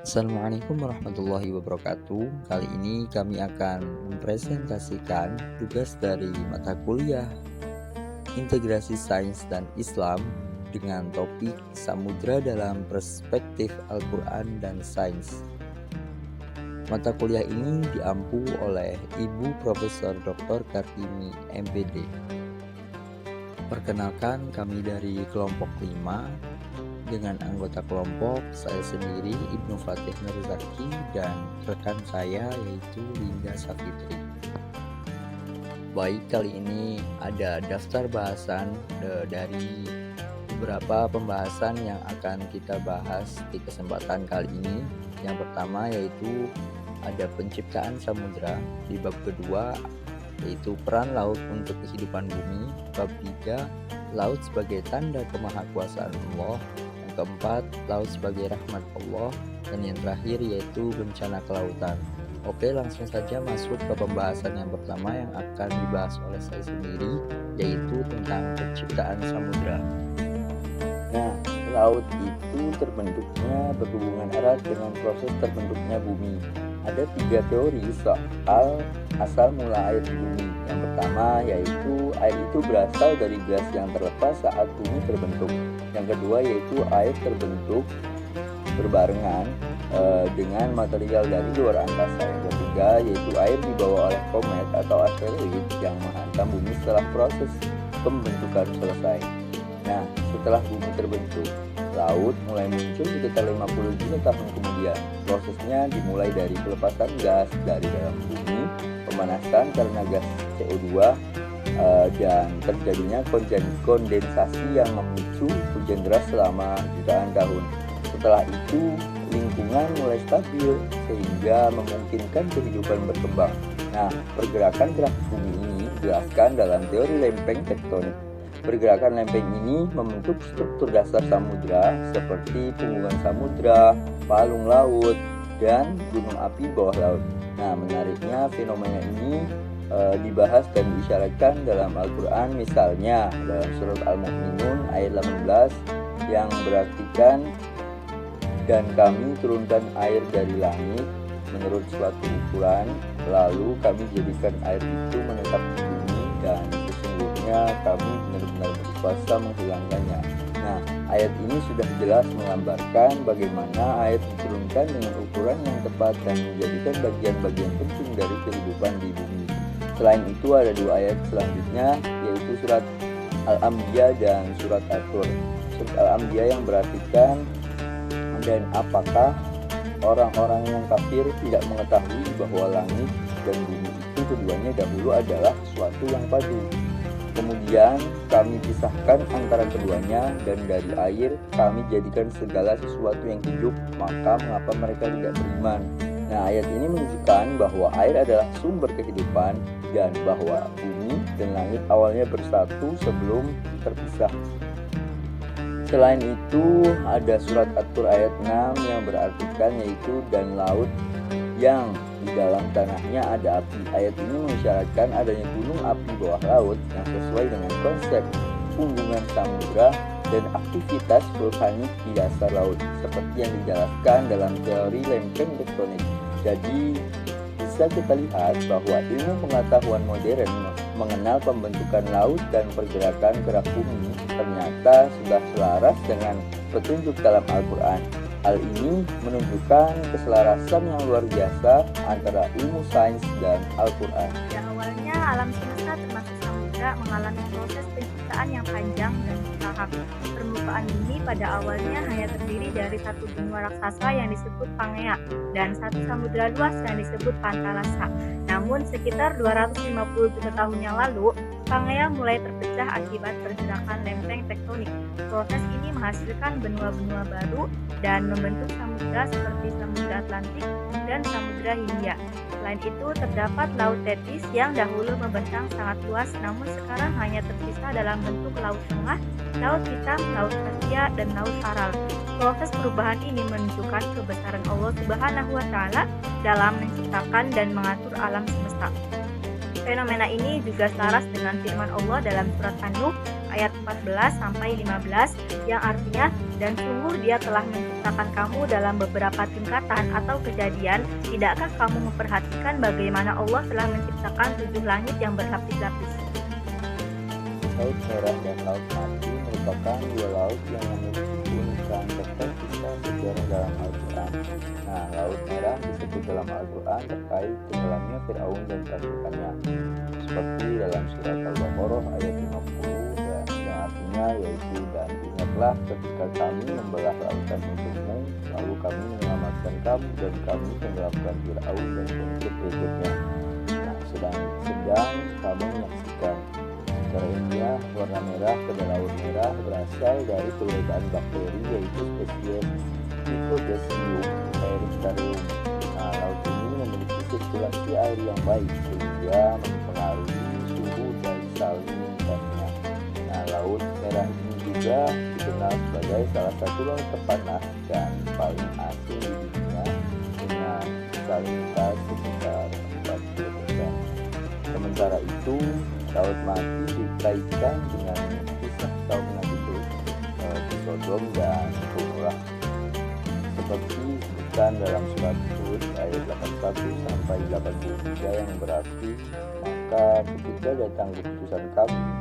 Assalamualaikum warahmatullahi wabarakatuh. Kali ini kami akan mempresentasikan tugas dari mata kuliah Integrasi Sains dan Islam dengan topik Samudra dalam Perspektif Al-Quran dan Sains. Mata kuliah ini diampu oleh Ibu Profesor Dr. Kartini MPD. Perkenalkan, kami dari kelompok 5 dengan anggota kelompok saya sendiri Ibnu Fatih Nurzaki dan rekan saya yaitu Linda Safitri. Baik, kali ini ada daftar bahasan dari beberapa pembahasan yang akan kita bahas di kesempatan kali ini. Yang pertama yaitu ada penciptaan samudra, di bab kedua yaitu peran laut untuk kehidupan bumi, bab 3 laut sebagai tanda kemahakuasaan Allah, yang keempat laut sebagai rahmat Allah, dan yang terakhir yaitu bencana kelautan. Oke, langsung saja masuk ke pembahasan yang pertama yang akan dibahas oleh saya sendiri, yaitu tentang penciptaan samudra. Nah, laut itu terbentuknya berhubungan erat dengan proses terbentuknya bumi. Ada 3 teori soal asal mula air di bumi. Yang pertama yaitu air itu berasal dari gas yang terlepas saat bumi terbentuk. Yang kedua yaitu air terbentuk berbarengan dengan material dari luar angkasa. Yang ketiga yaitu air dibawa oleh komet atau asteroid yang menghantam bumi setelah proses pembentukan selesai. Nah, setelah bumi terbentuk, laut mulai muncul sekitar 50 juta tahun kemudian. Prosesnya dimulai dari pelepasan gas dari dalam bumi, pemanasan karena gas CO2, dan terjadinya kondensasi yang memicu hujan deras selama jutaan tahun. Setelah itu, lingkungan mulai stabil sehingga memungkinkan kehidupan berkembang. Nah, pergerakan gerak bumi ini dijelaskan dalam teori lempeng tektonik. Pergerakan lempeng ini membentuk struktur dasar samudra seperti punggungan samudra, palung laut, dan gunung api bawah laut. Nah, menariknya fenomena ini dibahas dan diisyaratkan dalam Al-Quran, misalnya dalam surat Al-Mu'minun ayat 18 yang berartikan, dan kami turunkan air dari langit menurut suatu ukuran, lalu kami jadikan air itu menetap di bumi, dan sesungguhnya kami benar-benar berkuasa menghilangkannya. Nah, ayat ini sudah jelas menggambarkan bagaimana air diturunkan dengan ukuran yang tepat dan menjadikan bagian-bagian penting dari kehidupan di bumi. Selain itu ada 2 ayat selanjutnya, yaitu surat Al-Anbiya dan surat At-Tur. Surat Al-Anbiya yang berartikan, dan apakah orang-orang yang kafir tidak mengetahui bahwa langit dan bumi itu keduanya dahulu adalah sesuatu yang padu. Kemudian kami pisahkan antara keduanya, dan dari air kami jadikan segala sesuatu yang hidup, maka mengapa mereka tidak beriman? Nah, ayat ini menunjukkan bahwa air adalah sumber kehidupan dan bahwa bumi dan langit awalnya bersatu sebelum terpisah. Selain itu ada surat At-Tur ayat 6 yang berartikan yaitu dan laut yang di dalam tanahnya ada api. Ayat ini mengisyaratkan adanya gunung api bawah laut yang sesuai dengan konsep punggungan samudra dan aktivitas vulkanik di dasar laut seperti yang dijelaskan dalam teori lempeng tektonik. Jadi bisa kita lihat bahwa ilmu pengetahuan modern mengenal pembentukan laut dan pergerakan gerak bumi ternyata sudah selaras dengan petunjuk dalam Al-Quran. Hal ini menunjukkan keselarasan yang luar biasa antara ilmu sains dan Al-Quran. Pada awalnya alam semesta termasuk samudra mengalami proses penciptaan yang panjang dan bertahap. Permukaan bumi pada awalnya hanya terdiri dari satu benua raksasa yang disebut Pangea dan satu samudra luas yang disebut Pantalasa. Namun sekitar 250 juta tahun yang lalu, Pangea mulai terpecah akibat pergerakan lempeng tektonik. Proses ini menghasilkan benua-benua baru dan membentuk samudra seperti Samudra Atlantik dan Samudra Hindia. Selain itu, terdapat Laut Tethys yang dahulu membentang sangat luas, namun sekarang hanya tersisa dalam bentuk Laut Tengah, Laut Hitam, Laut Asia, dan Laut Aral. Proses perubahan ini menunjukkan kebesaran Allah Subhanahu wa Ta'ala dalam menciptakan dan mengatur alam semesta. Fenomena ini juga selaras dengan firman Allah dalam surat An-Nuh ayat 14 sampai 15 yang artinya, dan sungguh Dia telah menciptakan kamu dalam beberapa tingkatan atau kejadian. Tidakkah kamu memperhatikan bagaimana Allah telah menciptakan 7 langit yang berlapis-lapis? Laut Merah dan Laut Mati merupakan dua laut yang memiliki keunikan serta kisah sejarah dalam Al-Quran. Nah, Laut Merah disebut dalam Al-Quran terkait tenggelamnya Fir'aun dan pasukannya, seperti dalam surat Al-Baqarah ayat 50 dan yang artinya yaitu, dan ingatlah ketika kami membelah lautan untukmu, lalu kami menyelamatkan kamu dan kami tenggelamkan Fir'aun dan pengikut-pengikutnya. Nah, sedang kamu menyaksikan. Secara ilmiah, warna merah pada laut merah berasal dari keberadaan bakteri yaitu spesies Mycobacterium erythraeum. Nah, laut ini memiliki sirkulasi air yang baik sehingga mempengaruhi suhu dari salinitasnya. Nah, laut merah ini juga dikenal sebagai salah satu laut terpanas dan paling asin di dunia dengan salinitas sekitar 40%. Sementara itu, Laut Mati dikaitkan dengan kisah kaum Nabi Lut di Sodom dan Gomorrah, seperti disebutkan dalam surat Hud ayat 81 sampai 83 yang berarti, maka ketika datang keputusan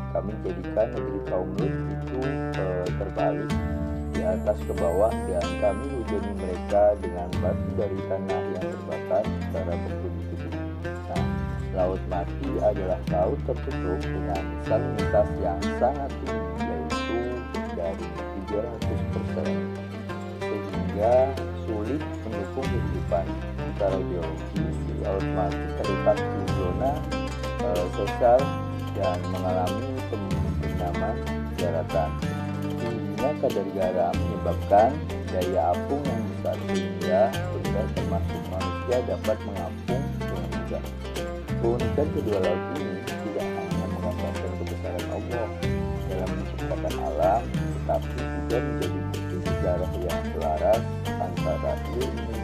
kami jadikan negeri kaum Lut itu terbalik di atas ke bawah, dan kami hujani mereka dengan batu dari tanah yang terbakar secara bertubi-tubi. Nah, Laut Mati adalah laut tertutup dengan salinitas yang sangat tinggi, yaitu dari 300%, sehingga sulit mendukung kehidupan. Secara geologi, Laut Mati terletak di zona sosial dan mengalami penyiraman daratan. Tingginya kadar garam menyebabkan daya apung yang besar, sehingga benda termasuk manusia dapat mengapung dengan mudah. Keunikan kedua laut ini tidak hanya menggambarkan kebesaran Allah dalam menciptakan alam, tetapi juga menjadi bukti sejarah yang selaras antara ilmu,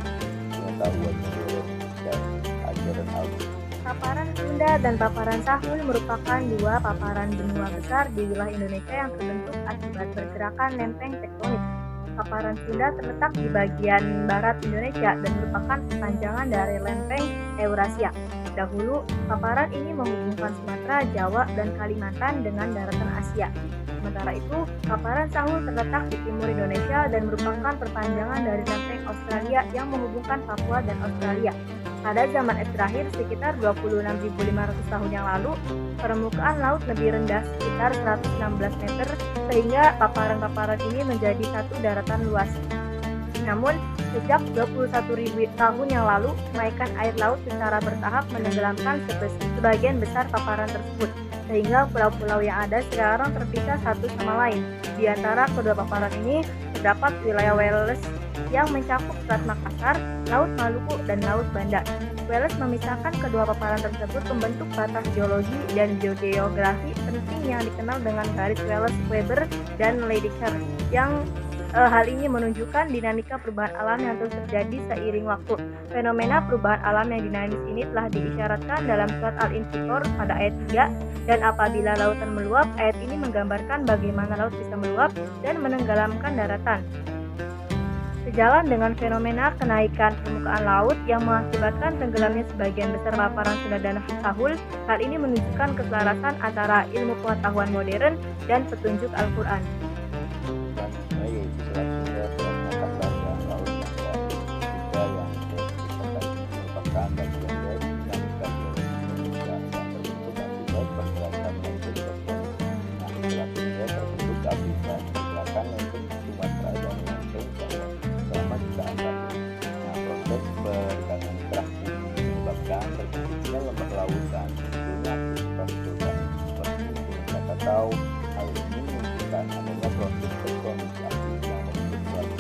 pengetahuan modern, dan ajaran Al-Quran. Paparan Sunda dan paparan Sahul merupakan dua paparan benua besar di wilayah Indonesia yang terbentuk akibat pergerakan lempeng tektonik. Paparan Sunda terletak di bagian barat Indonesia dan merupakan sepanjangan dari lempeng Eurasia. Dahulu, paparan ini menghubungkan Sumatera, Jawa, dan Kalimantan dengan daratan Asia. Sementara itu, paparan Sahul terletak di timur Indonesia dan merupakan perpanjangan dari lempeng Australia yang menghubungkan Papua dan Australia. Pada zaman es terakhir sekitar 26.500 tahun yang lalu, permukaan laut lebih rendah sekitar 116 meter, sehingga paparan-paparan ini menjadi satu daratan luas. Namun, sejak 21.000 tahun yang lalu, kenaikan air laut secara bertahap menenggelamkan sebagian besar paparan tersebut, sehingga pulau-pulau yang ada sekarang terpisah satu sama lain. Di antara kedua paparan ini, terdapat wilayah Wales yang mencakup Selat Makassar, Laut Maluku, dan Laut Banda. Wales memisahkan kedua paparan tersebut membentuk batas geologi dan geografi penting yang dikenal dengan garis Wallace-Weber dan Lydekker, yang hal ini menunjukkan dinamika perubahan alam yang terus terjadi seiring waktu. Fenomena perubahan alam yang dinamis ini telah diisyaratkan dalam surat Al-Infitor pada ayat 3, dan apabila lautan meluap, ayat ini menggambarkan bagaimana laut bisa meluap dan menenggelamkan daratan. Sejalan dengan fenomena kenaikan permukaan laut yang mengakibatkan tenggelamnya sebagian besar paparan Sunda dan Sahul, hal ini menunjukkan keselarasan antara ilmu pengetahuan modern dan petunjuk Al-Quran. Selanjutnya yaitu Selat Sunda, Selat Makassar, dan Laut Banda. Tiga yang disebutkan merupakan bagian dari dinamika geologi Indonesia yang terbentuk akibat pergerakan lempeng tektonik. Nah, Selat Sunda terbentuk akibat pergerakan lempeng Sumatera dan lempeng Jawa selama jutaan tahun. Nah, proses pergerakan kerak bumi menyebabkan terbentuknya lembah laut dan munculnya aktivitas vulkanik seperti Gunung Krakatau. Hal ini menunjukkan adanya proses tektonik aktif yang membentuk batu.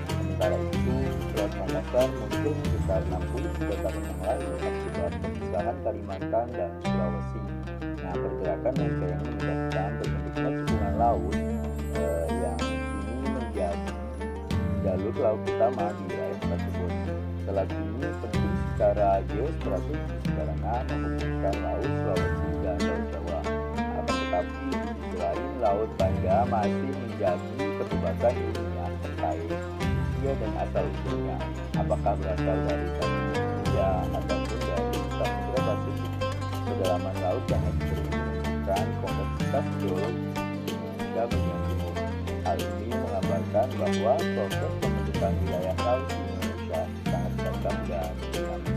Sementara itu, Selat Makassar muncul sekitar 63 tahun yang lalu akibat pemisahan Kalimantan dan Sulawesi. Nah, pergerakan lempeng menyebabkan terbentuknya cekungan laut yang kini menjadi jalur laut utama di wilayah tersebut. Selat ini penting secara geostrategis karena menghubungkan laut Sulawesi dan Laut Jawa. Akan tetapi di sisi lain, Laut Banda masih menjadi perdebatan ilmiah terkait usia dan asal-usulnya, apakah berasal dari Samudra Hindia ataupun dari Samudra Pasifik. Kedalaman laut yang ekstrim menunjukkan kompleksitas geologi Indonesia bagian timur. Hal ini menggambarkan bahwa proses pembentukan wilayah laut di Indonesia sangat beragam dan dinamis.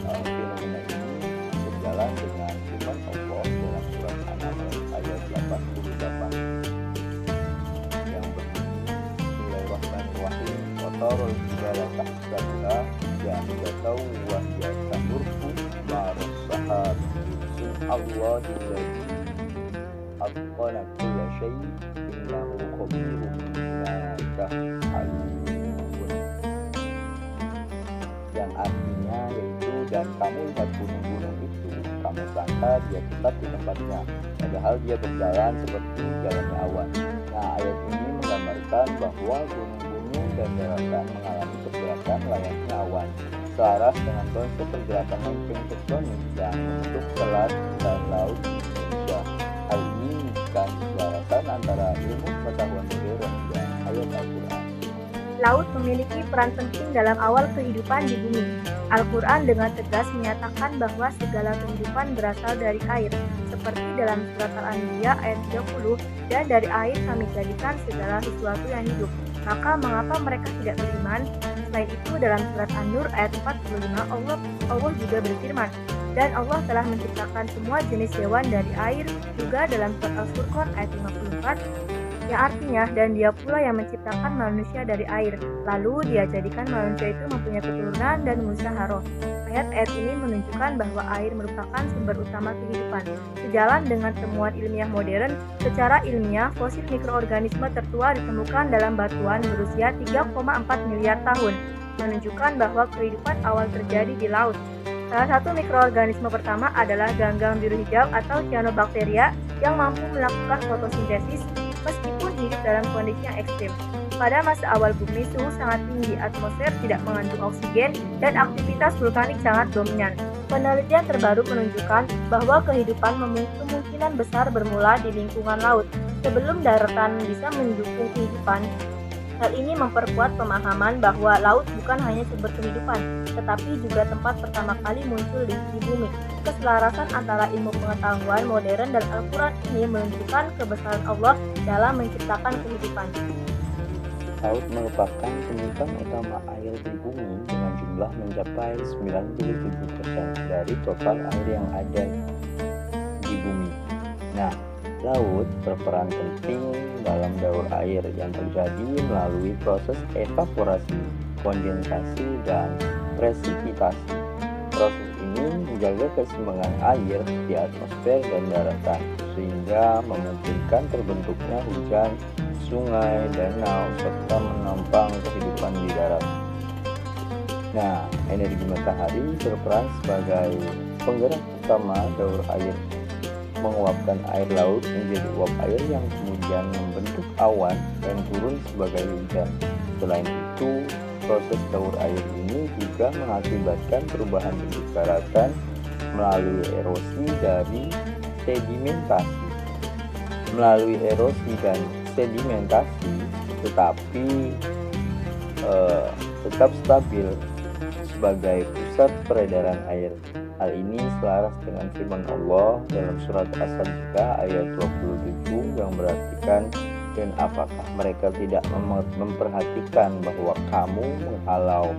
Fenomena ini berjalan dengan firman Allah dalam surat An-Naml ayat 88 yang berbunyi, Bismillahirrahmanirrahim, Watarul jibala tahsabuha jamidatan wa hiya tamurru ma'as sahab Subhanallahilladzi atqana kulla syai' innahu khabirun bima ta'malun, yang artinya yaitu, dan kamu lihat gunung-gunung itu, kamu sangka dia tetap di tempatnya, padahal dia berjalan seperti jalannya awan. Nah, ayat ini menggambarkan bahwa gunung-gunung dan daratan mengalami pergerakan layaknya awan, selaras dengan konsep pergerakan lempeng tektonik yang membentuk selat dan laut di Indonesia. Hal ini menunjukkan keselarasan antara ilmu pengetahuan modern dan ayat Al-Quran. Laut memiliki peran penting dalam awal kehidupan di bumi. Al-Quran dengan tegas menyatakan bahwa segala kehidupan berasal dari air, seperti dalam surat Al-Anbiya ayat 30, dan dari air kami jadikan segala sesuatu yang hidup. Maka mengapa mereka tidak beriman? Selain itu dalam surat An-Nur ayat 45 Allah juga berfirman, dan Allah telah menciptakan semua jenis hewan dari air, juga dalam surat Al-Furqan ayat 54, yang artinya, dan dia pula yang menciptakan manusia dari air, lalu dia jadikan manusia itu mempunyai keturunan dan musyawarah. Ayat-ayat ini menunjukkan bahwa air merupakan sumber utama kehidupan. Sejalan dengan temuan ilmiah modern, secara ilmiah fosil mikroorganisme tertua ditemukan dalam batuan berusia 3,4 miliar tahun, menunjukkan bahwa kehidupan awal terjadi di laut. Salah satu mikroorganisme pertama adalah ganggang biru hijau atau cyanobacteria yang mampu melakukan fotosintesis meskipun hidup dalam kondisi yang ekstrim. Pada masa awal bumi, suhu sangat tinggi, atmosfer tidak mengandung oksigen, dan aktivitas vulkanik sangat dominan. Penelitian terbaru menunjukkan bahwa kehidupan kemungkinan besar bermula di lingkungan laut. Sebelum daratan bisa mendukung kehidupan, hal ini memperkuat pemahaman bahwa laut bukan hanya sumber kehidupan, tetapi juga tempat pertama kali muncul di bumi. Keselarasan antara ilmu pengetahuan modern dan Al-Quran ini menunjukkan kebesaran Allah dalam menciptakan kehidupan. Laut merupakan penyimpan utama air di bumi dengan jumlah mencapai 97% dari total air yang ada di bumi. Nah, laut berperan penting dalam daur air yang terjadi melalui proses evaporasi, kondensasi, dan presipitasi. Proses ini menjaga keseimbangan air di atmosfer dan daratan, sehingga memungkinkan terbentuknya hujan, sungai, danau, serta menopang kehidupan di darat. Nah, energi matahari berperan sebagai penggerak utama daur air, menguapkan air laut menjadi uap air yang kemudian membentuk awan dan turun sebagai hujan. Selain itu, proses daur air ini juga mengakibatkan perubahan bentuk daratan melalui erosi dan sedimentasi, tetapi tetap stabil sebagai pusat peredaran air. Hal ini selaras dengan firman Allah dalam surat As-Sajdah ayat 27 yang berartikan, dan apakah mereka tidak memperhatikan bahwa kamu menghalau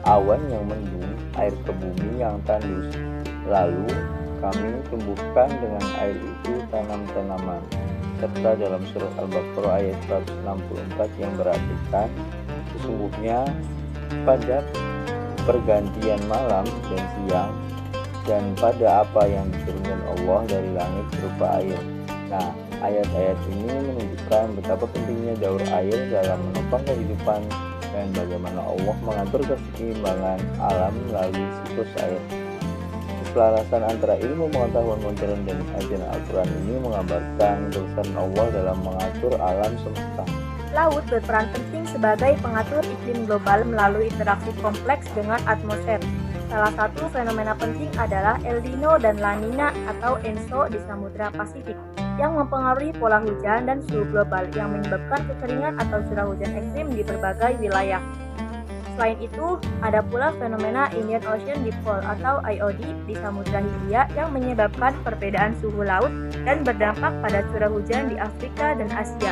awan yang mendung air ke bumi yang tandus, lalu kami tumbuhkan dengan air itu tanam-tanaman. Serta dalam surat Al-Baqarah ayat 164 yang berartikan, sesungguhnya pada pergantian malam dan siang, dan pada apa yang diturunkan Allah dari langit berupa air. Nah, ayat-ayat ini menunjukkan betapa pentingnya daur air dalam menopang kehidupan dan bagaimana Allah mengatur keseimbangan alam melalui siklus air. Keselarasan antara ilmu pengetahuan modern dan ajaran Al-Quran ini menggambarkan kebesaran Allah dalam mengatur alam semesta. Laut berperan penting sebagai pengatur iklim global melalui interaksi kompleks dengan atmosfer. Salah satu fenomena penting adalah El Nino dan La Nina atau ENSO di Samudra Pasifik. yang mempengaruhi pola hujan dan suhu global yang menyebabkan kekeringan atau curah hujan ekstrim di berbagai wilayah. Selain itu, ada pula fenomena Indian Ocean Dipole atau IOD di Samudra Hindia yang menyebabkan perbedaan suhu laut dan berdampak pada curah hujan di Afrika dan Asia.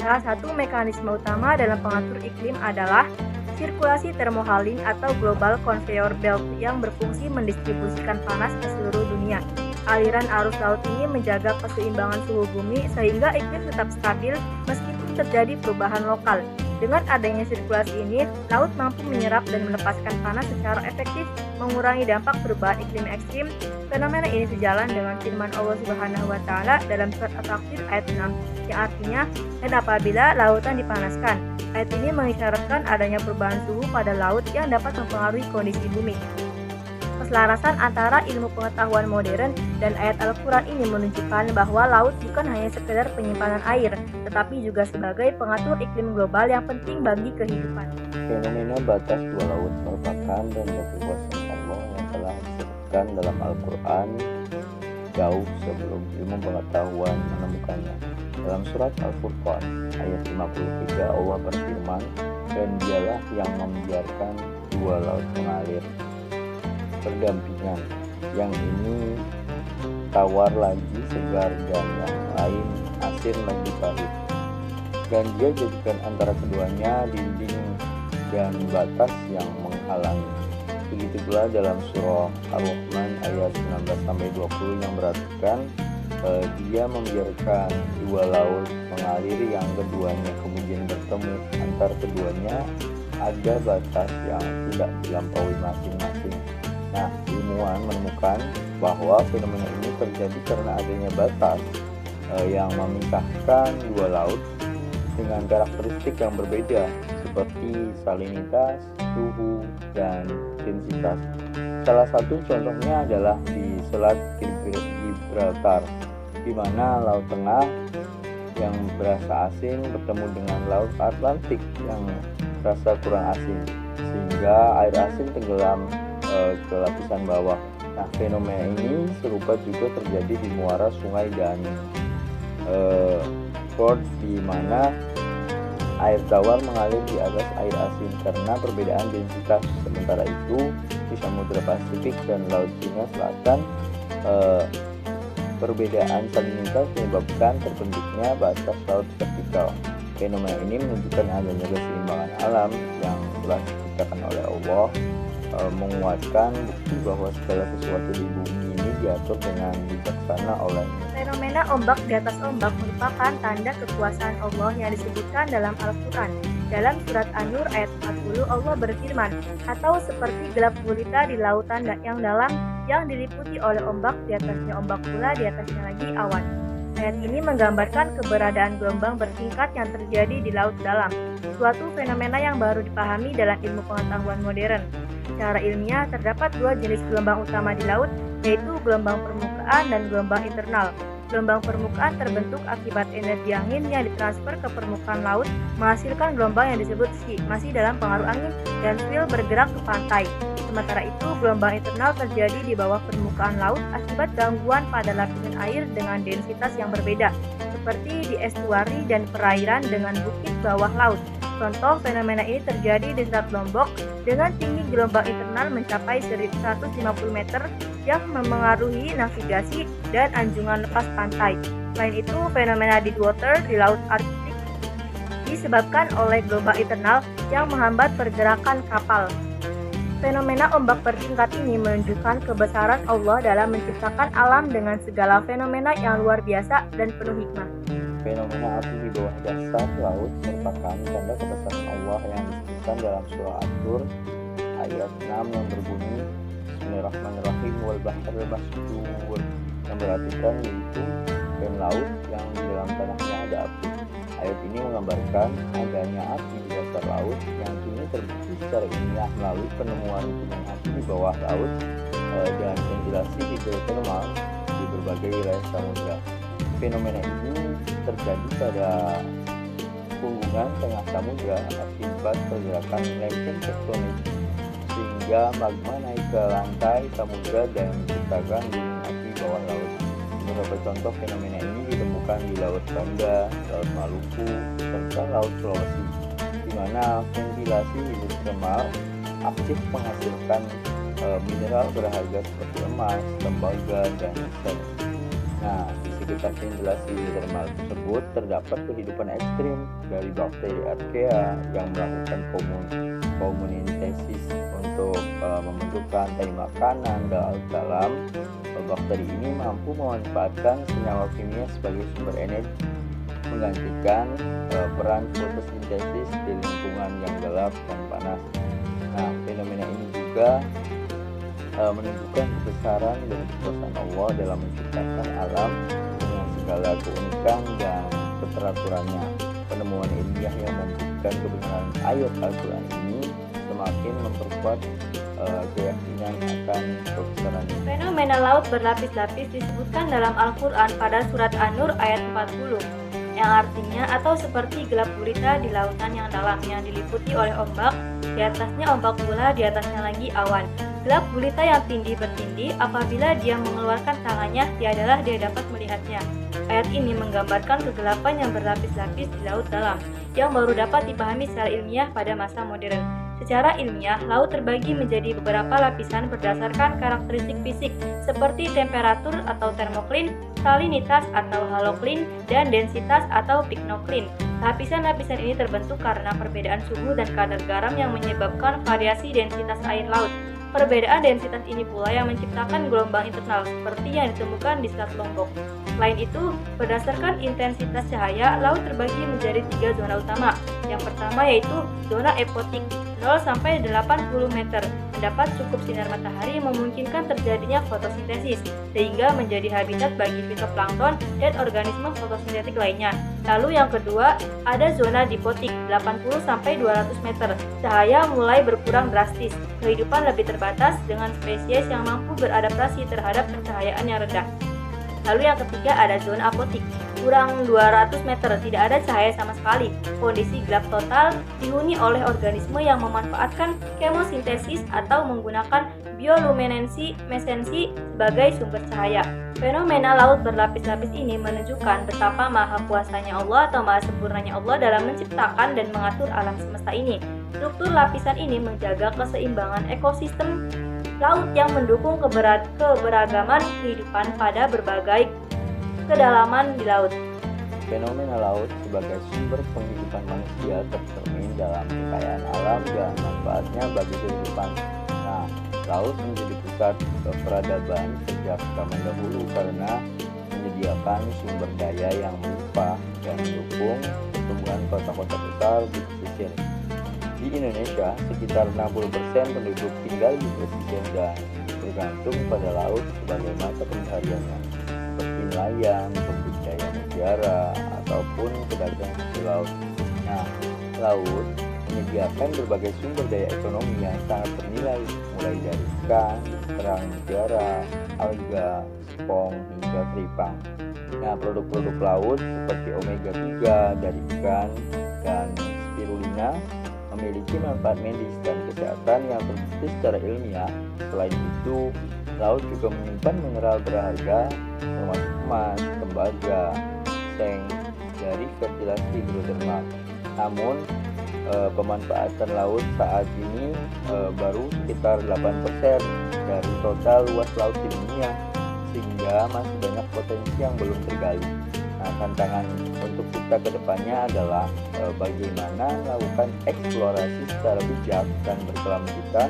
Salah satu mekanisme utama dalam pengatur iklim adalah sirkulasi termohaline atau global conveyor belt yang berfungsi mendistribusikan panas ke seluruh dunia. Aliran arus laut ini menjaga keseimbangan suhu bumi sehingga iklim tetap stabil meskipun terjadi perubahan lokal. Dengan adanya sirkulasi ini, laut mampu menyerap dan melepaskan panas secara efektif, mengurangi dampak perubahan iklim ekstrim. Fenomena ini sejalan dengan firman Allah Subhanahu wa taala dalam surat At-Takwir ayat 6 yang artinya, "Dan apabila lautan dipanaskan." Ayat ini mengisyaratkan adanya perubahan suhu pada laut yang dapat mempengaruhi kondisi bumi. Keselarasan antara ilmu pengetahuan modern dan ayat Al-Quran ini menunjukkan bahwa laut bukan hanya sekedar penyimpanan air, tetapi juga sebagai pengatur iklim global yang penting bagi kehidupan. Fenomena batas dua laut merupakan dan kekuasaan Allah yang telah disebutkan dalam Al-Quran jauh sebelum ilmu pengetahuan menemukannya. Dalam surat Al-Furqan ayat 53 Allah berfirman, "Dan dialah yang membiarkan dua laut mengalir berdampingan, yang ini tawar lagi segar dan yang lain asin lagi pahit. Dan dia jadikan antara keduanya dinding dan batas yang menghalangi." Begitu pula dalam surah Ar-Rahman ayat 19-20 yang berartikan dia membiarkan dua laut mengalir yang keduanya kemudian bertemu, antar keduanya ada batas yang tidak dilampaui masing-masing. Nah, ilmuwan menemukan bahwa fenomena ini terjadi karena adanya batas yang memisahkan dua laut dengan karakteristik yang berbeda seperti salinitas, suhu, dan densitas. Salah satu contohnya adalah di Selat Gibraltar, di mana Laut Tengah yang berasa asin bertemu dengan Laut Atlantik yang terasa kurang asin, sehingga air asin tenggelam ke lapisan bawah. Nah, fenomena ini serupa juga terjadi di muara sungai dan fjord, di mana air tawar mengalir di atas air asin karena perbedaan densitas. Sementara itu di Samudra Pasifik dan Laut Cina Selatan, perbedaan salinitas menyebabkan terbentuknya batas laut vertikal. Fenomena ini menunjukkan adanya keseimbangan alam yang telah diciptakan oleh Allah, menguatkan bukti bahwa segala sesuatu di bumi ini diatur dengan bijaksana olehnya. Fenomena ombak di atas ombak merupakan tanda kekuasaan Allah yang disebutkan dalam Al-Quran. Dalam surat An-Nur ayat 40 Allah berfirman, "Atau seperti gelap gulita di lautan yang dalam yang diliputi oleh ombak, di atasnya ombak pula, di atasnya lagi awan." Ayat ini menggambarkan keberadaan gelombang bertingkat yang terjadi di laut dalam, suatu fenomena yang baru dipahami dalam ilmu pengetahuan modern. Secara ilmiah, terdapat dua jenis gelombang utama di laut, yaitu gelombang permukaan dan gelombang internal. Gelombang permukaan terbentuk akibat energi angin yang ditransfer ke permukaan laut, menghasilkan gelombang yang disebut sea, masih dalam pengaruh angin, dan swell bergerak ke pantai. Sementara itu, gelombang internal terjadi di bawah permukaan laut akibat gangguan pada lapisan air dengan densitas yang berbeda, seperti di estuari dan perairan dengan bukit bawah laut. Contoh fenomena ini terjadi di Selat Lombok dengan tinggi gelombang internal mencapai 150 meter yang memengaruhi navigasi dan anjungan lepas pantai. Selain itu, fenomena Deepwater di Laut Arktik disebabkan oleh gelombang internal yang menghambat pergerakan kapal. Fenomena ombak bertingkat ini menunjukkan kebesaran Allah dalam menciptakan alam dengan segala fenomena yang luar biasa dan penuh hikmah. Fenomena api di bawah dasar laut merupakan tanda kebesaran Allah yang disebutkan dalam surah At-Tur ayat 6 yang berbunyi, "Bismillahirrahmanirrahim, wal bahril masjur," yang berartikan yaitu dan laut yang di dalam tanahnya ada api. Ayat ini menggambarkan adanya api di dasar laut yang kini terbukti secara ilmiah melalui penemuan gunung api di bawah laut dan ventilasi hidrotermal di berbagai wilayah samudra. Fenomena ini terjadi pada hubungan tengah samudra akibat pergerakan lempeng tektonik, sehingga magma naik ke lantai samudra dan menciptakan gunung api bawah laut. Beberapa contoh fenomena ini ditemukan di Laut Banda, Laut Maluku, serta Laut Sulawesi, di mana ventilasi hidrotermal aktif menghasilkan mineral berharga seperti emas, tembaga, dan nikel. Nah, di sekitar ventilasi hidrotermal tersebut terdapat kehidupan ekstrim dari bakteri Archaea yang melakukan komunitesis untuk membentuk rantai makanan dalam. Bakteri ini mampu memanfaatkan senyawa kimia sebagai sumber energi, menggantikan peran fotosintesis di lingkungan yang gelap dan panas. Nah, fenomena ini juga menunjukkan kebesaran dan kekuasaan Allah dalam menciptakan alam dengan segala keunikan dan keteraturannya. Penemuan ilmiah yang membuktikan kebenaran ayat Al-Quran ini semakin memperkuat keyakinan akan kebesarannya. Fenomena laut berlapis-lapis disebutkan dalam Al-Quran pada surat An-Nur ayat 40, yang artinya atau seperti gelap gulita di lautan yang dalam yang diliputi oleh ombak, di atasnya ombak pula, di atasnya lagi awan. Gelap gulita yang tindih bertindih, apabila dia mengeluarkan tangannya, tiadalah dia dapat melihatnya. Ayat ini menggambarkan kegelapan yang berlapis-lapis di laut dalam, yang baru dapat dipahami secara ilmiah pada masa modern. Secara ilmiah, laut terbagi menjadi beberapa lapisan berdasarkan karakteristik fisik seperti temperatur atau termoklin, salinitas atau haloklin, dan densitas atau piknoklin. Lapisan-lapisan ini terbentuk karena perbedaan suhu dan kadar garam yang menyebabkan variasi densitas air laut. Perbedaan densitas ini pula yang menciptakan gelombang internal seperti yang ditemukan di Selat Lombok. Selain itu, berdasarkan intensitas cahaya, laut terbagi menjadi 3 zona utama. Yang pertama yaitu zona epotik, 0 sampai 80 meter. Mendapat cukup sinar matahari memungkinkan terjadinya fotosintesis, sehingga menjadi habitat bagi fitoplankton dan organisme fotosintetik lainnya. Lalu yang kedua, ada zona dipotik, 80 sampai 200 meter. Cahaya mulai berkurang drastis. Kehidupan lebih terbatas dengan spesies yang mampu beradaptasi terhadap pencahayaan yang rendah. Lalu yang ketiga ada zona apotik, kurang 200 meter, tidak ada cahaya sama sekali. Kondisi gelap total dihuni oleh organisme yang memanfaatkan kemosintesis atau menggunakan bioluminescensi sebagai sumber cahaya. Fenomena laut berlapis-lapis ini menunjukkan betapa maha kuasanya Allah atau maha sempurnanya Allah dalam menciptakan dan mengatur alam semesta ini. Struktur lapisan ini menjaga keseimbangan ekosistem laut yang mendukung keberagaman kehidupan pada berbagai kedalaman di laut. Fenomena laut sebagai sumber penghidupan manusia tercermin dalam kekayaan alam dan manfaatnya bagi kehidupan. Nah, laut menjadi pusat peradaban sejak zaman dahulu karena menyediakan sumber daya yang melimpah dan mendukung pertumbuhan kota-kota besar di pesisir. Di Indonesia, sekitar 60% penduduk tinggal di pesisir dan bergantung pada laut sebagai mata pencahariannya, seperti nelayan, pembudidaya mutiara, ataupun pedagang hasil laut. Nah, laut menyediakan berbagai sumber daya ekonomi yang sangat bernilai, mulai dari ikan, kerang mutiara, alga, spong, hingga teripang. Nah, produk-produk laut seperti omega 3 dari ikan dan spirulina memiliki manfaat medis dan kesehatan yang terbukti secara ilmiah. Selain itu, laut juga menyimpan mineral berharga termasuk emas, tembaga, seng dari ventilasi hidrotermal. Namun, pemanfaatan laut saat ini baru sekitar 8% dari total luas laut di dunia, sehingga masih banyak potensi yang belum tergali. Nah, tantangan untuk kita ke depannya adalah bagaimana melakukan eksplorasi secara bijak dan berkelanjutan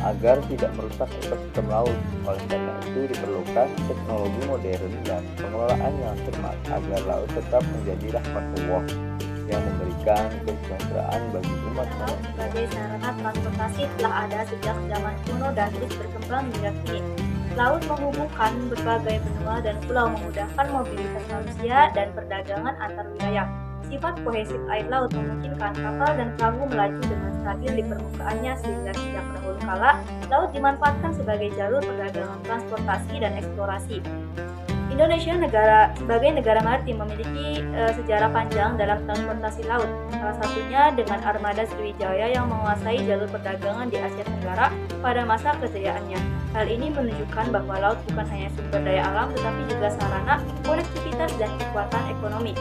agar tidak merusak ekosistem laut. Oleh karena itu diperlukan teknologi modern dan pengelolaan yang cermat agar laut tetap menjadi rahmat Allah yang memberikan kesejahteraan bagi umat Laut manusia. sebagai sarana transportasi telah ada sejak zaman kuno dan terus berkembang hingga kini. Laut menghubungkan berbagai benua dan pulau, memudahkan mobilitas manusia dan perdagangan antar wilayah. Sifat kohesif air laut memungkinkan kapal dan perahu melaju dengan stabil di permukaannya, sehingga sejak dahulu kala laut dimanfaatkan sebagai jalur perdagangan, transportasi, dan eksplorasi. Indonesia sebagai negara maritim memiliki sejarah panjang dalam transportasi laut. Salah satunya dengan armada Sriwijaya yang menguasai jalur perdagangan di Asia Tenggara pada masa kejayaannya. Hal ini menunjukkan bahwa laut bukan hanya sumber daya alam tetapi juga sarana konektivitas dan kekuatan ekonomi.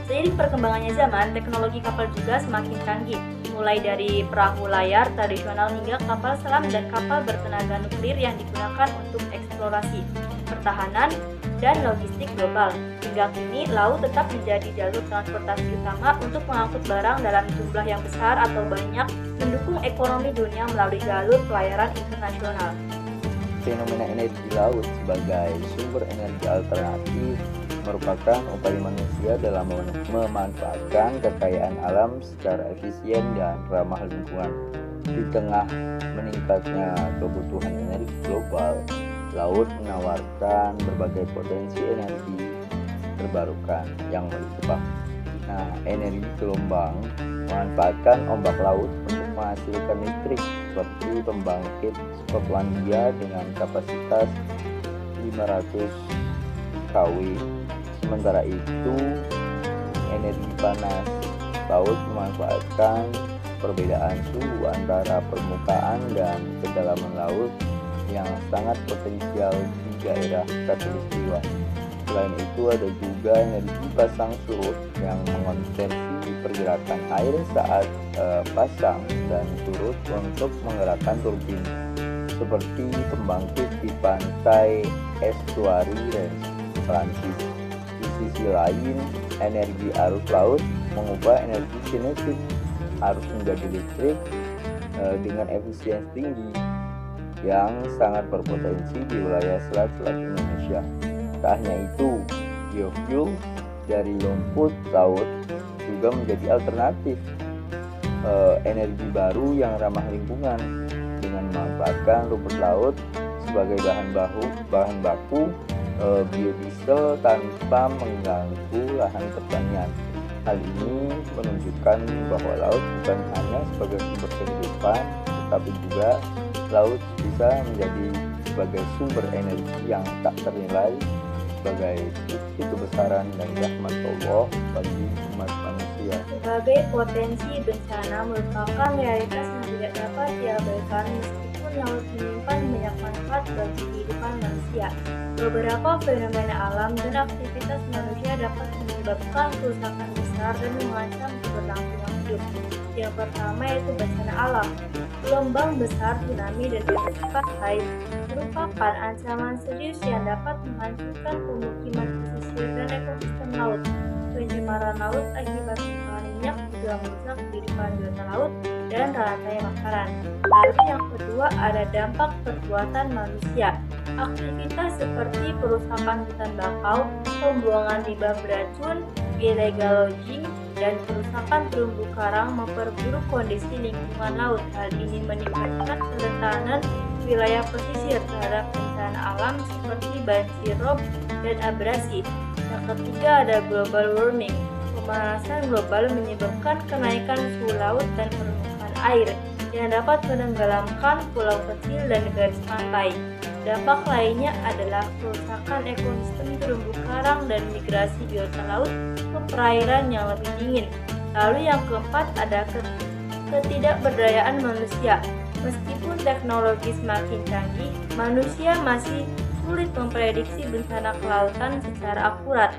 Seiring perkembangannya zaman, teknologi kapal juga semakin canggih, mulai dari perahu layar tradisional hingga kapal selam dan kapal bertenaga nuklir yang digunakan untuk eksplorasi, pertahanan, dan logistik global. Hingga kini, laut tetap menjadi jalur transportasi utama untuk mengangkut barang dalam jumlah yang besar atau banyak, mendukung ekonomi dunia melalui jalur pelayaran internasional. Fenomena energi laut sebagai sumber energi alternatif merupakan upaya manusia dalam memanfaatkan kekayaan alam secara efisien dan ramah lingkungan. Di tengah meningkatnya kebutuhan energi global, laut menawarkan berbagai potensi energi terbarukan yang melimpah. Energi gelombang memanfaatkan ombak laut untuk menghasilkan listrik seperti pembangkit Skotlandia dengan kapasitas 500 kW. Sementara itu, energi panas laut memanfaatkan perbedaan suhu antara permukaan dan kedalaman laut yang sangat potensial di daerah khatulistiwa. Selain itu, ada juga energi pasang surut yang mengonversi pergerakan air saat pasang dan surut untuk menggerakkan turbin, seperti pembangkit di pantai Estuary Reims, Prancis. Di sisi lain, energi arus laut mengubah energi kinetik arus menjadi listrik dengan efisiensi tinggi yang sangat berpotensi di wilayah selat-selat Indonesia. Tak hanya itu, biofuel dari lumpur laut juga menjadi alternatif energi baru yang ramah lingkungan dengan memanfaatkan rumput laut sebagai bahan baku biodiesel tanpa mengganggu lahan pertanian. Hal ini menunjukkan bahwa laut bukan hanya sebagai sumber kehidupan, tetapi juga laut bisa menjadi sebagai sumber energi yang tak ternilai, sebagai bukti kebesaran dan rahmat Allah bagi umat manusia. Sebagai potensi bencana merupakan realitas yang tidak dapat diabaikan meskipun laut menyimpan banyak manfaat bagi kehidupan manusia. Beberapa fenomena alam dan aktivitas manusia dapat menyebabkan kerusakan besar dan mengancam keberlangsungan hidup. Yang pertama yaitu bencana alam. Gelombang besar, tsunami, dan badai pantai merupakan ancaman serius yang dapat menghancurkan pemukiman pesisir dan ekosistem laut. Pencemaran laut akibat tumpahan minyak juga merusak kehidupan biota laut dan rantai makanan. Lalu yang kedua ada dampak perbuatan manusia. Aktivitas seperti perusakan hutan bakau, pembuangan limbah beracun, illegal logging, dan perusakan terumbu karang memperburuk kondisi lingkungan laut. Hal ini meningkatkan kerentanan wilayah pesisir terhadap bencana alam seperti banjir rob dan abrasi. Yang ketiga ada global warming. Pemanasan global menyebabkan kenaikan suhu laut dan permukaan air yang dapat menenggelamkan pulau kecil dan garis pantai. Dampak lainnya adalah kerusakan ekosistem terumbu karang dan migrasi biota laut ke perairan yang lebih dingin. Lalu yang keempat ada ketidakberdayaan manusia. Meskipun teknologi semakin canggih, manusia masih sulit memprediksi bencana kelautan secara akurat.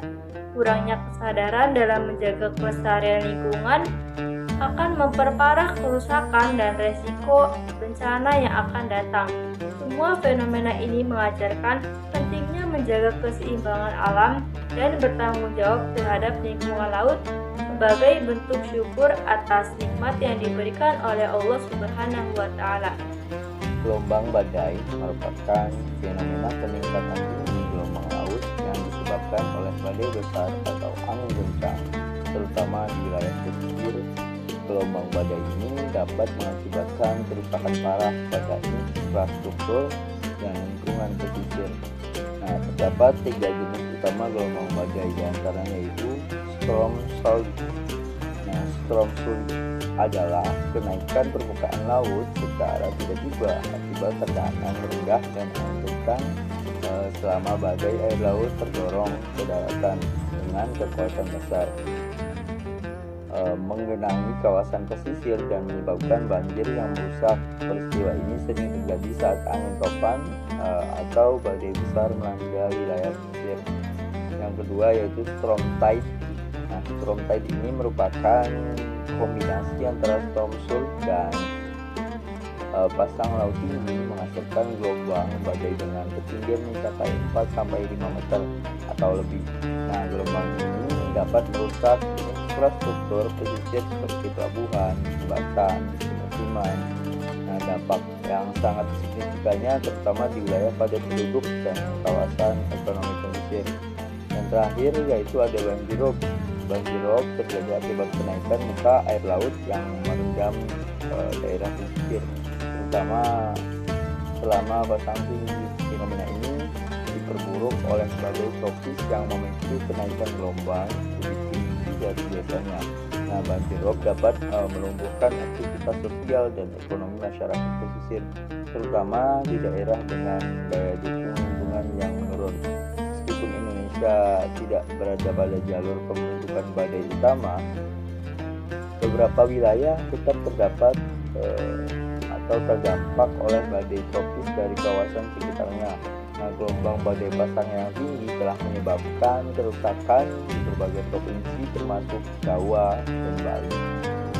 Kurangnya kesadaran dalam menjaga kelestarian lingkungan akan memperparah kerusakan dan resiko bencana yang akan datang. Semua fenomena ini mengajarkan pentingnya menjaga keseimbangan alam dan bertanggung jawab terhadap lingkungan laut sebagai bentuk syukur atas nikmat yang diberikan oleh Allah Subhanahu wa Ta'ala. Gelombang badai merupakan fenomena peningkatan tinggi gelombang laut yang disebabkan oleh badai besar atau angin kencang, terutama di wilayah pesisir. Gelombang badai ini dapat mengakibatkan kerusakan parah pada infrastruktur dan lingkungan pesisir. Terdapat 3 jenis utama gelombang badai, diantaranya yaitu storm surge. Storm surge adalah kenaikan permukaan laut secara tiba-tiba akibat tekanan rendah dan angin kencang selama badai air laut terdorong ke daratan dengan kekuatan besar, menggenangi kawasan pesisir dan menyebabkan banjir yang merusak. Peristiwa ini sering terjadi saat angin topan atau badai besar melanda wilayah pesisir. Yang kedua yaitu storm tide. Nah, storm tide ini merupakan kombinasi antara storm surge dan pasang laut tinggi menghasilkan gelombang badai dengan ketinggian mencapai 4-5 meter atau lebih. Nah, gelombang ini dapat merusak infrastruktur pesisir seperti pelabuhan, jembatan, pemukiman. Nah, dampak yang sangat signifikannya terutama di wilayah padat penduduk dan kawasan ekonomi pesisir. Yang terakhir yaitu ada banjir rob. Banjir rob terjadi akibat kenaikan muka air laut yang merendam daerah pesisir, terutama selama pasang tinggi. Fenomena ini diperburuk oleh badai tropis yang memicu kenaikan gelombang lebih tinggi dari biasanya. Nah, banjir rob dapat melumpuhkan aktivitas sosial dan ekonomi masyarakat pesisir, terutama di daerah dengan daya dukung lingkungan yang menurun. Meskipun Indonesia tidak berada pada jalur pembentukan badai utama, beberapa wilayah tetap terdapat atau terdampak oleh badai tropis dari kawasan sekitarnya. Nah, gelombang badai pasang yang tinggi telah menyebabkan kerusakan di berbagai provinsi termasuk Jawa dan Bali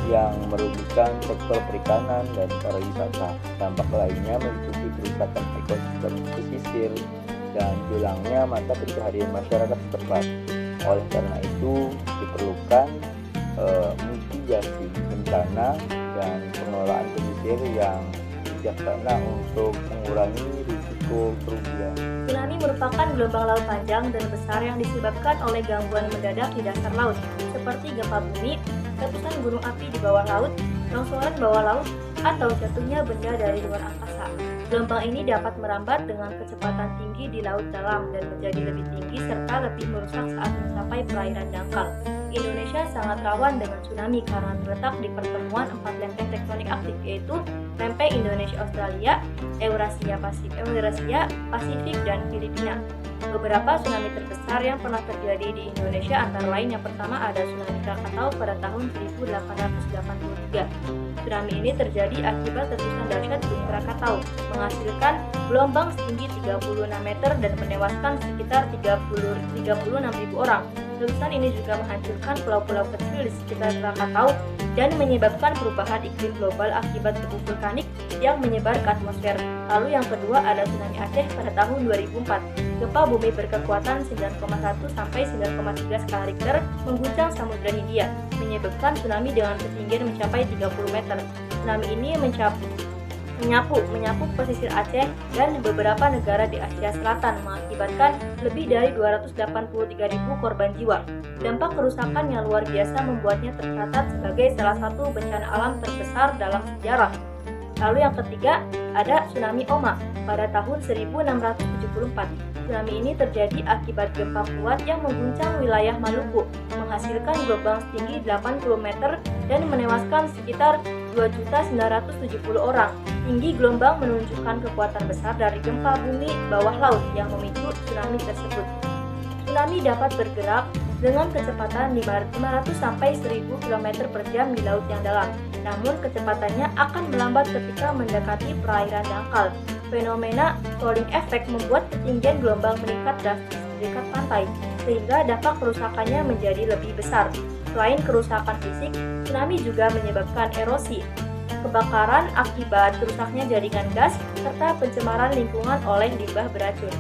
yang merugikan sektor perikanan dan pariwisata. Dampak lainnya meliputi kerusakan ekosistem pesisir dan hilangnya mata pencaharian masyarakat setempat. Oleh karena itu diperlukan mitigasi bencana dan pengelolaan pesisir yang bijaksana untuk mengurangi risiko kerugian. Tsunami merupakan gelombang laut panjang dan besar yang disebabkan oleh gangguan mendadak di dasar laut, seperti gempa bumi, letusan gunung api di bawah laut, longsoran bawah laut, atau jatuhnya benda dari luar angkasa. Gelombang ini dapat merambat dengan kecepatan tinggi di laut dalam dan menjadi lebih tinggi serta lebih merusak saat mencapai perairan dangkal. Indonesia sangat rawan dengan tsunami karena terletak di pertemuan 4 lempeng tektonik aktif, yaitu lempeng Indonesia-Australia, Eurasia, Pasifik, dan Filipina. Beberapa tsunami terbesar yang pernah terjadi di Indonesia antara lain yang pertama ada tsunami Krakatau pada tahun 1883. Tsunami ini terjadi akibat letusan dahsyat Gunung Krakatau, menghasilkan gelombang setinggi 36 meter dan menewaskan sekitar 36.000 orang. Letusan ini juga menghancurkan pulau-pulau kecil di sekitar Krakatau dan menyebabkan perubahan iklim global akibat debu vulkanik yang menyebar ke atmosfer. Lalu yang kedua ada tsunami Aceh pada tahun 2004. Gempa bumi berkekuatan 9,1 sampai 9,3 skala Richter mengguncang Samudra Hindia, menyebabkan tsunami dengan ketinggian mencapai 30 meter. Tsunami ini menyapu pesisir Aceh dan beberapa negara di Asia Selatan, mengakibatkan lebih dari 283.000 korban jiwa. Dampak kerusakan yang luar biasa membuatnya tercatat sebagai salah satu bencana alam terbesar dalam sejarah. Lalu yang ketiga ada tsunami Oma pada tahun 1674. Tsunami ini terjadi akibat gempa kuat yang mengguncang wilayah Maluku, menghasilkan gelombang setinggi 80 meter dan menewaskan sekitar 2.970 orang. Tinggi gelombang menunjukkan kekuatan besar dari gempa bumi bawah laut yang memicu tsunami tersebut. Tsunami dapat bergerak dengan kecepatan 500 sampai 1000 km per jam di laut yang dalam. Namun kecepatannya akan melambat ketika mendekati perairan dangkal. Fenomena cooling effect membuat ketinggian gelombang meningkat drastis di dekat pantai, sehingga dampak kerusakannya menjadi lebih besar. Selain kerusakan fisik, tsunami juga menyebabkan erosi, kebakaran akibat rusaknya jaringan gas, serta pencemaran lingkungan oleh limbah beracun.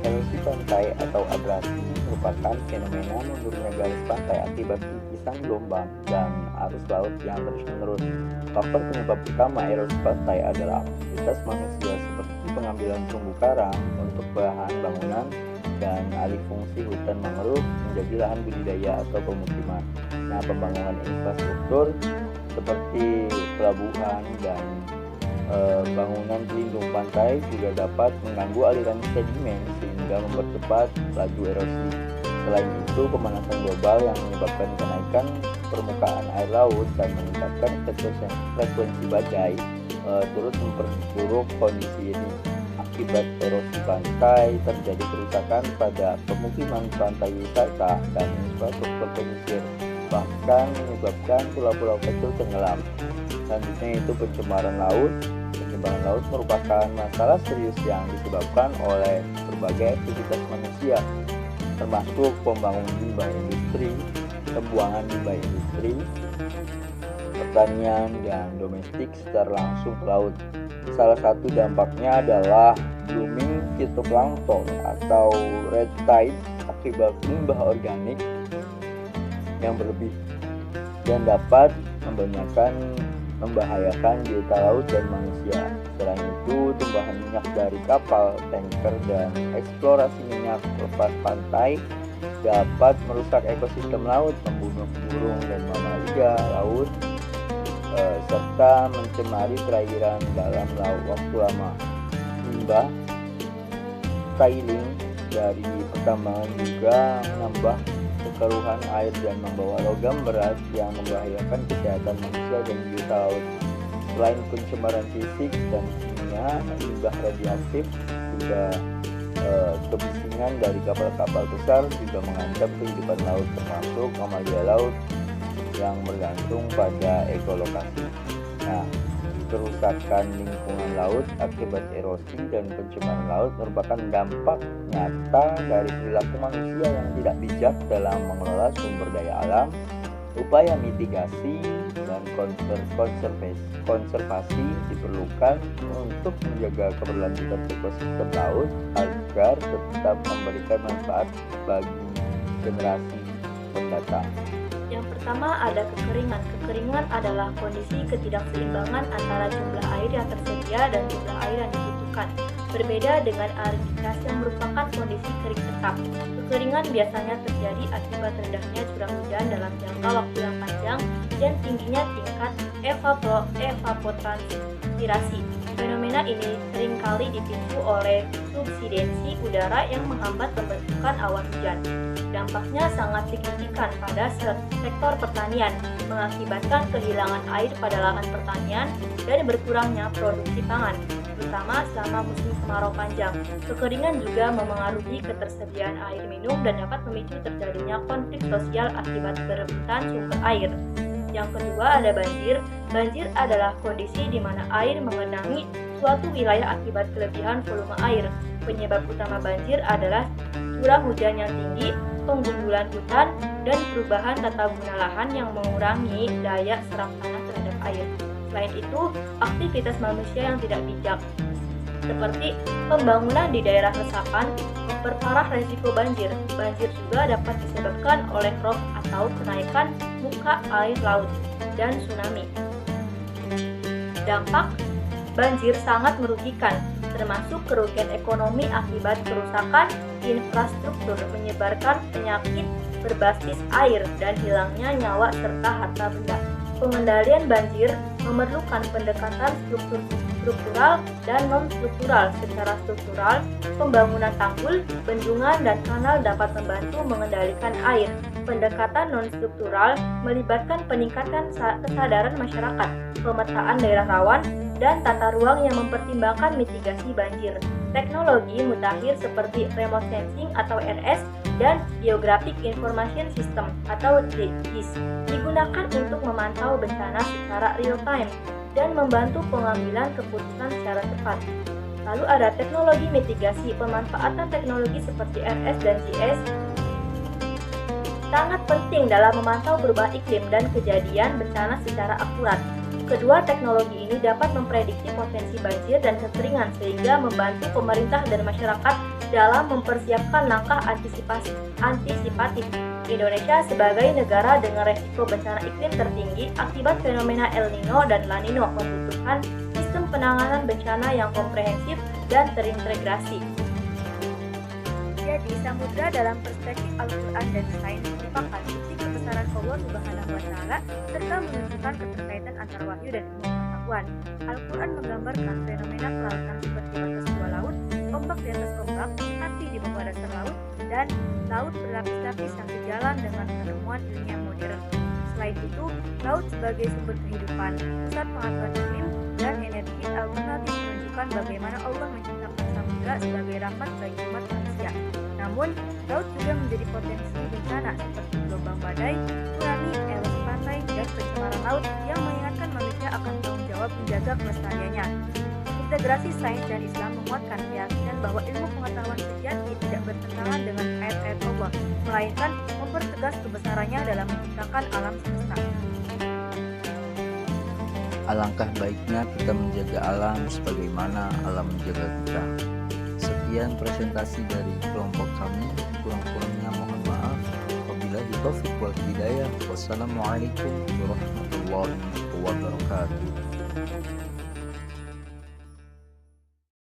Erosi pantai atau abrasi merupakan fenomena mundurnya garis pantai akibat gigisan gelombang dan arus laut yang terus-menerus. Faktor penyebab utama erosi pantai adalah aktivitas manusia seperti pengambilan terumbu karang untuk bahan bangunan dan alih fungsi hutan mangrove menjadi lahan budidaya atau pemukiman. Nah, pembangunan infrastruktur seperti pelabuhan dan bangunan pelindung pantai juga dapat mengganggu aliran sedimen sehingga mempercepat laju erosi. Selain itu, pemanasan global yang menyebabkan kenaikan permukaan air laut dan meningkatkan frekuensi badai turut memperburuk kondisi ini. Akibat erosi pantai, terjadi kerusakan pada pemukiman pantai wisata dan infrastruktur pesisir, bahkan menyebabkan pulau-pulau kecil tenggelam. Selanjutnya itu pencemaran laut. Pencemaran laut merupakan masalah serius yang disebabkan oleh berbagai aktivitas manusia, termasuk pembangunan limbah industri, pembuangan limbah industri, pertanian, dan domestik secara langsung ke laut. Salah satu dampaknya adalah blooming fitoplankton atau red tide akibat limbah organik yang berlebih dan dapat membahayakan biota laut dan manusia. Selain itu, tumpahan minyak dari kapal, tanker, dan eksplorasi minyak lepas pantai dapat merusak ekosistem laut, membunuh burung dan mamalia laut, serta mencemari perairan dalam waktu lama. Limbah tiling dari pertambangan juga menambah kekeruhan air dan membawa logam berat yang membahayakan kesehatan manusia dan biota laut. Selain pencemaran fisik dan kimia, limbah radioaktif juga kebisingan dari kapal-kapal besar juga mengancam kehidupan laut, termasuk mamalia laut yang bergantung pada ekolokasi. Nah, kerusakan lingkungan laut akibat erosi dan pencemaran laut merupakan dampak nyata dari perilaku manusia yang tidak bijak dalam mengelola sumber daya alam. Upaya mitigasi dan konservasi diperlukan untuk menjaga keberlanjutan ekosistem laut agar tetap memberikan manfaat bagi generasi mendatang. Yang pertama ada kekeringan. Kekeringan adalah kondisi ketidakseimbangan antara jumlah air yang tersedia dan jumlah air yang dibutuhkan. Berbeda dengan ariditas yang merupakan kondisi kering tetap. Kekeringan biasanya terjadi akibat rendahnya curah hujan dalam jangka waktu yang panjang dan tingginya tingkat evapotranspirasi. Fenomena ini seringkali dipicu oleh subsidensi udara yang menghambat pembentukan awan hujan. Dampaknya sangat signifikan pada sektor pertanian, mengakibatkan kehilangan air pada lahan pertanian dan berkurangnya produksi pangan, terutama selama musim kemarau panjang. Kekeringan juga memengaruhi ketersediaan air minum dan dapat memicu terjadinya konflik sosial akibat berebutan sumber air. Yang kedua ada banjir. Banjir adalah kondisi di mana air mengenangi suatu wilayah akibat kelebihan volume air. Penyebab utama banjir adalah curah hujan yang tinggi, penggundulan hutan, dan perubahan tata guna lahan yang mengurangi daya serap tanah terhadap air. Selain itu, aktivitas manusia yang tidak bijak, seperti pembangunan di daerah resapan, memperparah resiko banjir. Banjir juga dapat disebabkan oleh rop atau kenaikan muka air laut dan tsunami. Dampak banjir sangat merugikan, termasuk kerugian ekonomi akibat kerusakan infrastruktur, menyebarkan penyakit berbasis air, dan hilangnya nyawa serta harta benda. Pengendalian banjir memerlukan pendekatan struktural dan non-struktural. Secara struktural, pembangunan tanggul, bendungan, dan kanal dapat membantu mengendalikan air. Pendekatan non-struktural melibatkan peningkatan kesadaran masyarakat, pemetaan daerah rawan, dan tata ruang yang mempertimbangkan mitigasi banjir. Teknologi mutakhir seperti remote sensing atau RS dan Geographic Information System atau GIS digunakan untuk memantau bencana secara real time dan membantu pengambilan keputusan secara cepat. Lalu ada teknologi mitigasi. Pemanfaatan teknologi seperti RS dan GIS sangat penting dalam memantau perubahan iklim dan kejadian bencana secara akurat. Kedua teknologi ini dapat memprediksi potensi banjir dan kekeringan sehingga membantu pemerintah dan masyarakat dalam mempersiapkan langkah antisipatif. Indonesia sebagai negara dengan resiko bencana iklim tertinggi akibat fenomena El Nino dan La Nino membutuhkan sistem penanganan bencana yang komprehensif dan terintegrasi. Jadi, samudra dalam perspektif Al-Quran dan sains merupakan bukti kebesaran Allah Subhanahu wa Ta'ala serta menunjukkan keterkaitan antara wahyu dan ilmu pengetahuan. Al-Quran menggambarkan fenomena kelautan seperti batas dua laut, ombak di atas ombak, api di bawah dasar laut, dan laut berlapis-lapis yang sejalan dengan penemuan ilmiah modern. Selain itu, laut sebagai sumber kehidupan, pusat pengaturan iklim, dan energi menunjukkan bagaimana Allah menciptakan samudra sebagai rahmat bagi umat manusia. Namun, laut juga menjadi potensi bencana seperti gelombang badai, tsunami, erosi pantai, dan pencemaran laut yang mengingatkan manusia akan tanggung jawab menjaga kelestariannya. Integrasi sains dan Islam menguatkan keyakinan bahwa ilmu pengetahuan sejati tidak bertentangan dengan ayat-ayat Allah, melainkan mempertegas kebesarannya dalam menciptakan alam semesta. Alangkah baiknya kita menjaga alam sebagaimana alam menjaga kita. Sekian presentasi dari kelompok kami. Kurang-kurangnya mohon maaf. Wabillahi taufiq wal hidayah. Wassalamualaikum warahmatullahi wabarakatuh.